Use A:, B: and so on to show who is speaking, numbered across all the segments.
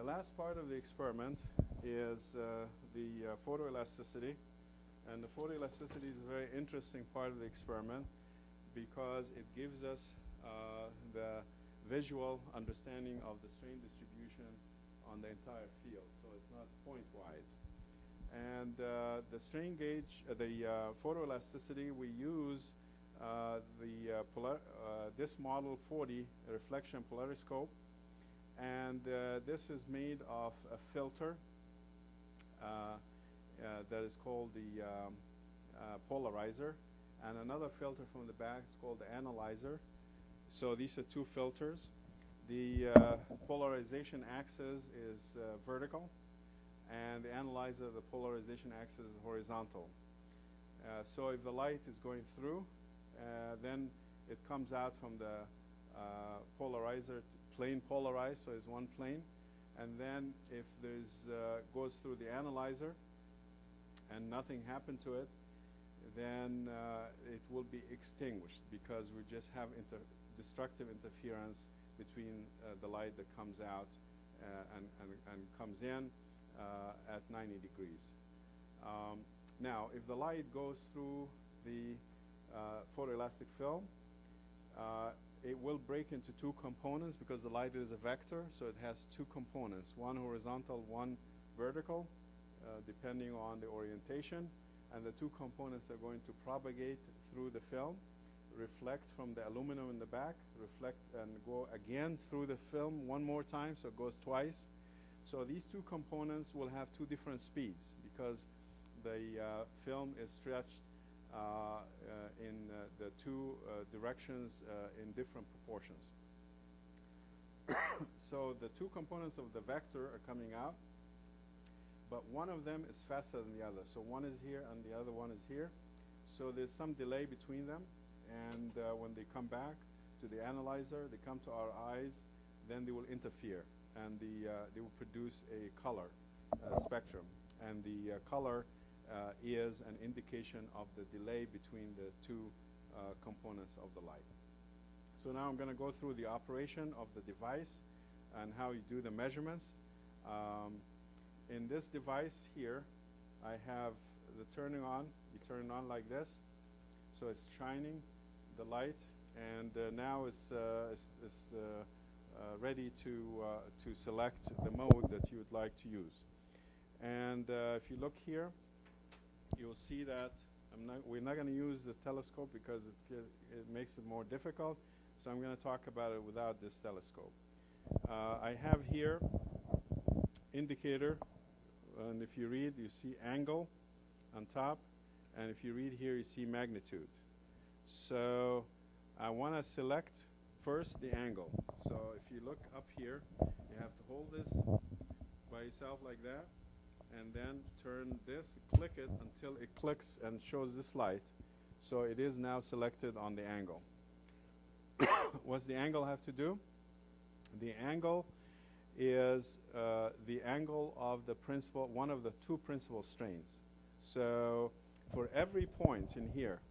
A: The last part of the experiment is the photoelasticity. And the photoelasticity is a very interesting part of the experiment because it gives us the visual understanding of the strain distribution on the entire field. So it's not point-wise. And the strain gauge, the photoelasticity, we use this model 40 reflection polariscope. And this is made of a filter that is called the polarizer, and another filter from the back is called the analyzer. So these are two filters. The polarization axis is vertical, and the analyzer, the polarization axis is horizontal. So if the light is going through, then it comes out from the polarizer, plane polarized, so it's one plane. And then if there's goes through the analyzer and nothing happened to it, then it will be extinguished because we just have destructive interference between the light that comes out and comes in at 90 degrees. Now, if the light goes through the photoelastic film, it will break into two components because the light is a vector, so it has two components, one horizontal, one vertical, depending on the orientation. And the two components are going to propagate through the film, reflect from the aluminum in the back, reflect and go again through the film one more time, so it goes twice. So these two components will have two different speeds because the film is stretched in the two directions in different proportions. So the two components of the vector are coming out, but one of them is faster than the other. So one is here and the other one is here. So there's some delay between them, and when they come back to the analyzer, they come to our eyes, then they will interfere, and they will produce a color spectrum. And the color is an indication of the delay between the two components of the light. So now I'm going to go through the operation of the device and how you do the measurements. In this device here, I have the turning on. You turn it on like this, so it's shining the light, and now it's ready to select the mode that you would like to use. And if you look here, you'll see that we're not going to use the telescope because it makes it more difficult. So I'm going to talk about it without this telescope. I have here indicator, and if you read, you see angle on top, and if you read here, you see magnitude. So I want to select first the angle. So if you look up here, you have to hold this by itself like that, and then turn this, click it until it clicks and shows this light. So it is now selected on the angle. What's the angle have to do? The angle is the angle of the principal, one of the two principal strains. So for every point in here,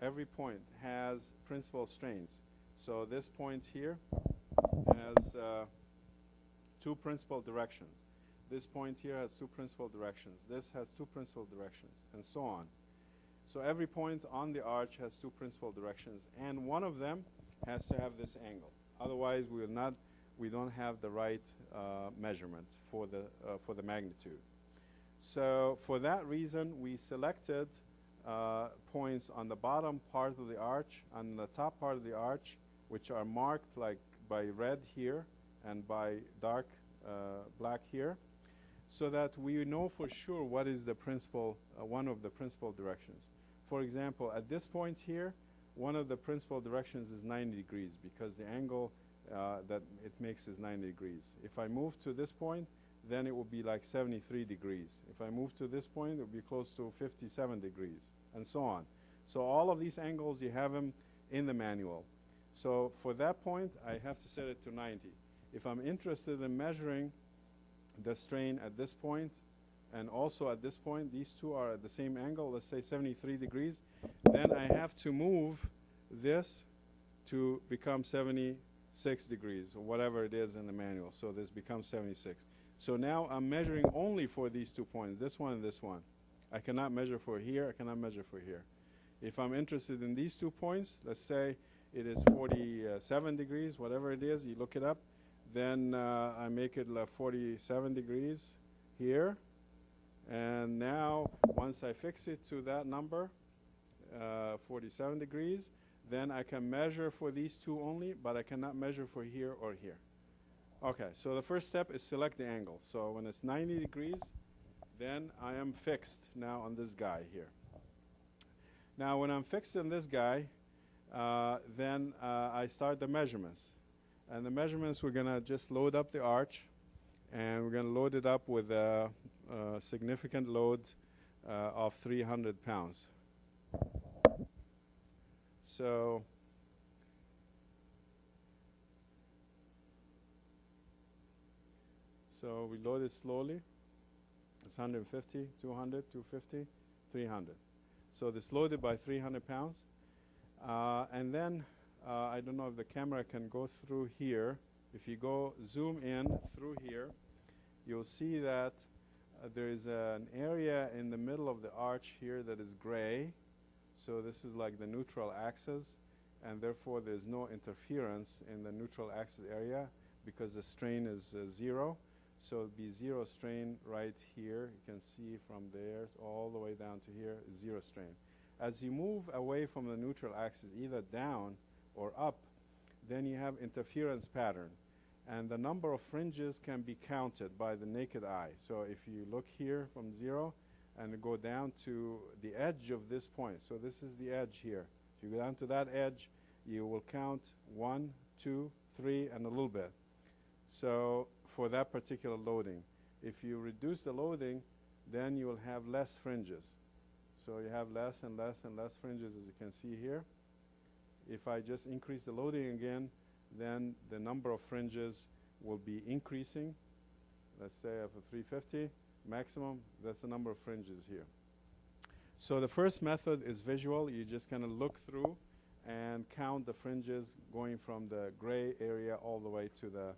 A: every point has principal strains. So this point here has two principal directions. This point here has two principal directions. This has two principal directions, and so on. So every point on the arch has two principal directions, and one of them has to have this angle. Otherwise, we don't have the right measurement for the magnitude. So for that reason, we selected points on the bottom part of the arch, on the top part of the arch, which are marked like by red here and by dark black here, so that we know for sure what is the principal, one of the principal directions. For example, at this point here, one of the principal directions is 90 degrees because the angle that it makes is 90 degrees. If I move to this point, then it will be like 73 degrees. If I move to this point, it will be close to 57 degrees, and so on. So all of these angles, you have them in the manual. So for that point, I have to set it to 90. If I'm interested in measuring the strain at this point and also at this point, these two are at the same angle, let's say 73 degrees, then I have to move this to become 76 degrees or whatever it is in the manual. So this becomes 76. So now I'm measuring only for these 2 points, this one and this one. I cannot measure for here, I cannot measure for here. If I'm interested in these 2 points, let's say it is 47 degrees, whatever it is, you look it up, then I make it 47 degrees here. And now, once I fix it to that number, 47 degrees, then I can measure for these 2 only, but I cannot measure for here or here. Okay, so the first step is select the angle. So when it's 90 degrees, then I am fixed now on this guy here. Now when I'm fixed on this guy, then I start the measurements. And the measurements, we're going to just load up the arch, and we're going to load it up with a significant load of 300 pounds. So we load it slowly. It's 150, 200, 250, 300. So this loaded by 300 pounds. And then, I don't know if the camera can go through here. If you go zoom in through here, you'll see that there is an area in the middle of the arch here that is gray. So this is like the neutral axis, and therefore there's no interference in the neutral axis area because the strain is 0. So it'll be 0 strain right here. You can see from there all the way down to here, 0 strain. As you move away from the neutral axis, either down or up, then you have interference pattern. And the number of fringes can be counted by the naked eye. So if you look here from 0 and go down to the edge of this point, so this is the edge here. If you go down to that edge, you will count 1, 2, 3, and a little bit. So for that particular loading. If you reduce the loading, then you will have less fringes. So you have less and less and less fringes, as you can see here. If I just increase the loading again, then the number of fringes will be increasing. Let's say I have a 350 maximum. That's the number of fringes here. So the first method is visual. You just kind of look through and count the fringes going from the gray area all the way to the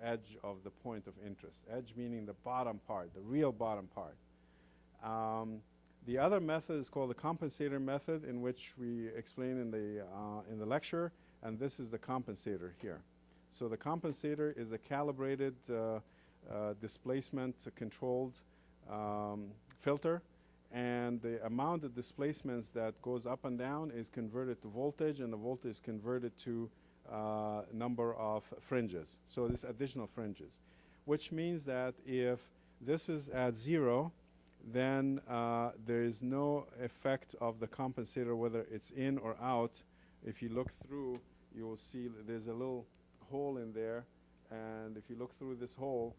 A: edge of the point of interest. Edge meaning the bottom part, the real bottom part. The other method is called the compensator method, in which we explain in the lecture, and this is the compensator here. So the compensator is a calibrated displacement controlled filter, and the amount of displacements that goes up and down is converted to voltage, and the voltage is converted to number of fringes. So this additional fringes, which means that if this is at 0, then there is no effect of the compensator whether it's in or out. If you look through, you will see there's a little hole in there, and if you look through this hole,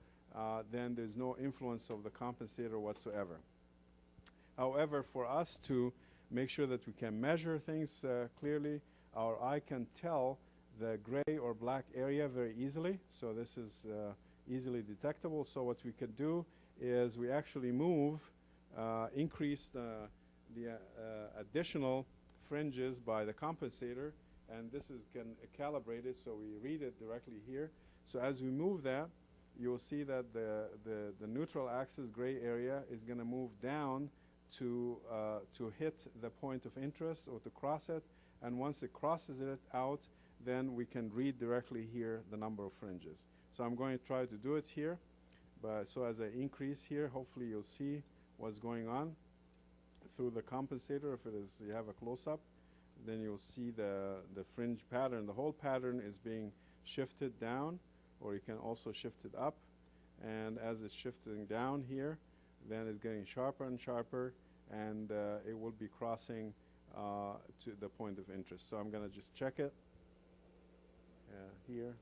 A: then there's no influence of the compensator whatsoever. However, for us to make sure that we can measure things clearly, our eye can tell the gray or black area very easily. So this is easily detectable. So what we could do is we actually move, increase the additional fringes by the compensator, and this is calibrated, so we read it directly here. So as we move that, you will see that the neutral axis gray area is going to move down to hit the point of interest or to cross it, and once it crosses it out, then we can read directly here the number of fringes. So I'm going to try to do it here, but so as I increase here, hopefully you'll see what's going on through the compensator. If it is, you have a close-up, then you'll see the fringe pattern. The whole pattern is being shifted down, or you can also shift it up, and as it's shifting down here, then it's getting sharper and sharper, and it will be crossing to the point of interest. So I'm going to just check it here.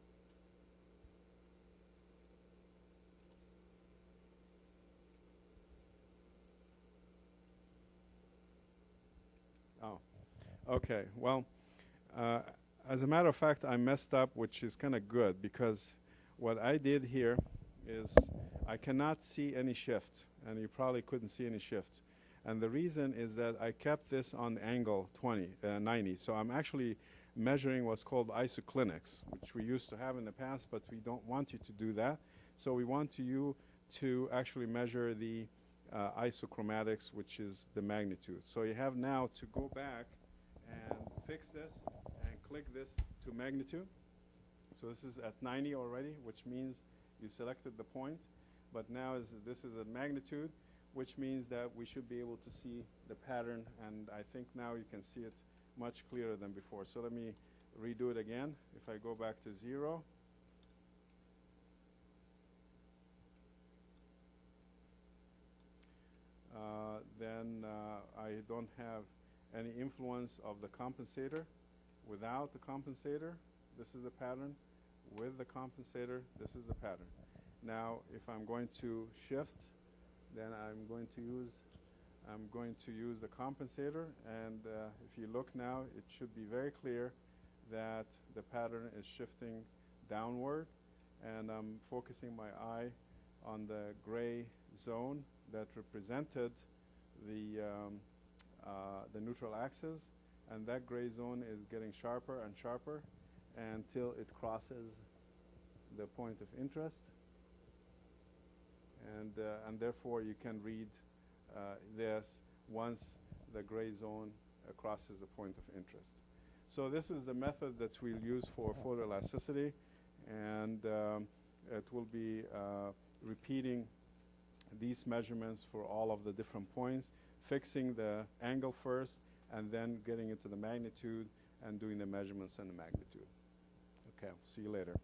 A: Oh, okay. Well, as a matter of fact, I messed up, which is kind of good, because what I did here is I cannot see any shift, and you probably couldn't see any shift. And the reason is that I kept this on angle 90. So I'm actually measuring what's called isoclinics, which we used to have in the past, but we don't want you to do that. So we want you to actually measure the isochromatics, which is the magnitude. So you have now to go back and fix this and click this to magnitude. So this is at 90 already, which means you selected the point. But now this is at magnitude, which means that we should be able to see the pattern. And I think now you can see it much clearer than before. So let me redo it again. If I go back to 0, then I don't have any influence of the compensator. Without the compensator, this is the pattern. With the compensator, this is the pattern. Now, if I'm going to shift, then I'm going to use the compensator. And if you look now, it should be very clear that the pattern is shifting downward. And I'm focusing my eye on the gray zone that represented the neutral axis, and that gray zone is getting sharper and sharper until it crosses the point of interest, and therefore you can read this once the gray zone crosses the point of interest. So this is the method that we'll use for photoelasticity, and it will be repeating these measurements for all of the different points, fixing the angle first, and then getting into the magnitude and doing the measurements and the magnitude. Okay, I'll see you later.